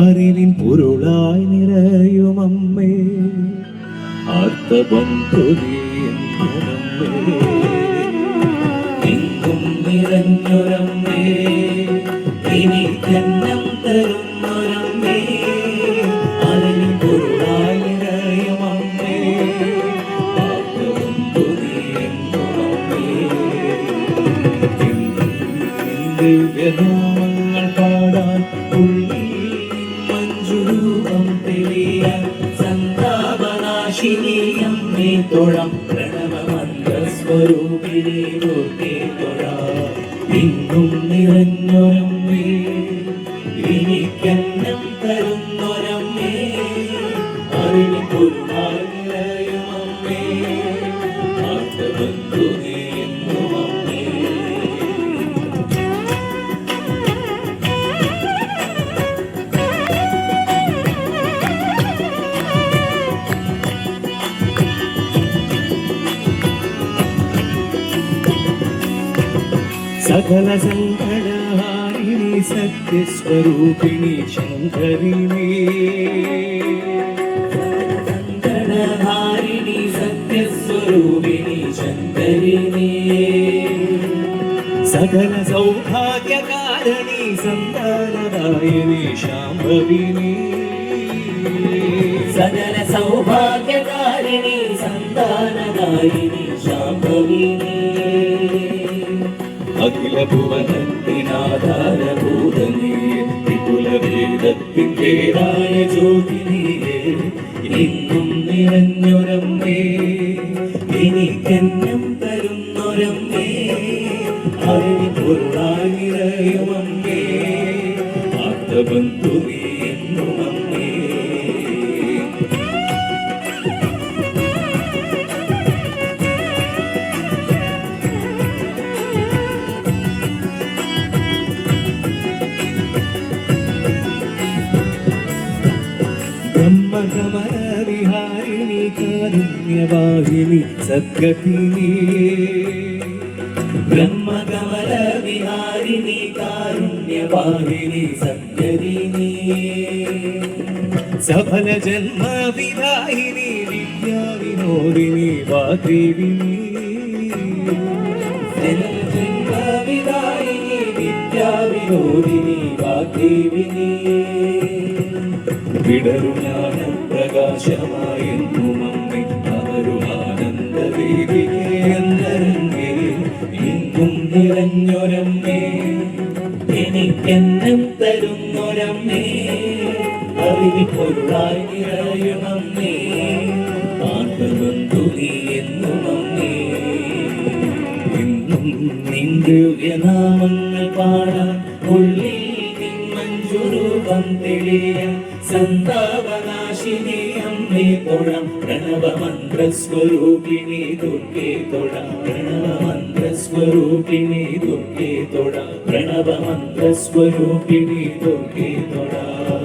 അറിവിൻ പൊരുളായി നിറയും അമ്മേ, എങ്കും നിറഞ്ഞൊരമ്മേ, ഇനി കന്നം തരുന്നൊരമ്മേ, അറിവിൻ പൊരുളായി നിറയും അമ്മേ, ദിവ്യനാമങ്ങൾ പാടാൻ മഞ്ജുരൂപം തെളിയാൻ സന്താപനാശിനി അമ്മേ തൊഴാം, പ്രണവമന്ത്രസ്വരൂപിണി ദുർഗേ തൊഴാം. എങ്ങും നിറഞ്ഞൊരമ്മേ, എനിക്കന്നം തരുന്നൊരമ്മേ, അറിവിൻ പൊരുളായി നിറയും അമ്മേ, ആർത്തബന്ധുനേ എന്നും അമ്മേ. സകല സങ്കടഹാരിണി സത്യസ്വരൂപിണി ശങ്കരിണി, സങ്കടഹാരിണി സത്യസ്വരൂപിണി ശങ്കരിണി, സകല സൗഭാഗ്യകാരിണി സന്താനദായിനി ശാംഭവിനി, സകല സൗഭാഗ്യകാരിണി സന്താനദായിനി ശാംഭവിനി, അഖില ഭുവനത്തിനാധാരഭൂതനീയെ വിപുലവേദത്തിൻ പേരായ ജ്യോതിനിയെ, എങ്ങും നിറഞ്ഞൊരമ്മേ, എനിക്കെന്നം തരുന്നൊരമ്മേ, അറിവിൻ പൊരുളായി നിറയും അമ്മേ, ആർത്തബന്ധുനീ എന്നും അമ്മേ. ബ്രഹ്മകമലവിഹാരിണി കാരുണ്യവാഹിനി സദ്ഗതിനി, ബ്രഹ്മകമലവിഹാരിണി കാരുണ്യവാഹിനി സദ്ഗതിനി, സഫല ജന്മവിദായിനി വിദ്യാവിനോദിനി വാഗ്ദേവിനി, ജന്മവിദായിനി വിദ്യാവിനോദിനി വാഗ്ദേവിനി, വിടരുജ്ഞാനം പ്രകാശമായെന്നും അമ്മേ, അവരുമാനന്ദവേദികേ അന്തരംഗേ, എങ്ങും നിറഞ്ഞൊരമ്മേ, എനിക്കെന്നം തരുന്നൊരമ്മേ, അറിവിൻ പൊരുളായി നിറയും അമ്മേ, ആർത്തബന്ധുനീ എന്നും അമ്മേ. എന്നും നിൻ ദിവ്യനാമങ്ങൾ പാടാൻ ഉള്ളിൽ മഞ്ജുരൂപം തെളിയാൻ സന്താപനാശിനി അമ്മേ തൊഴാം, പ്രണവമന്ത്രസ്വരൂപിണി ദുർഗേ തൊഴാം, പ്രണവമന്ത്രസ്വരൂപിണി ദുർഗേ തൊഴാം, പ്രണവമന്ത്രസ്വരൂപിണി ദുർഗേ തൊഴാം.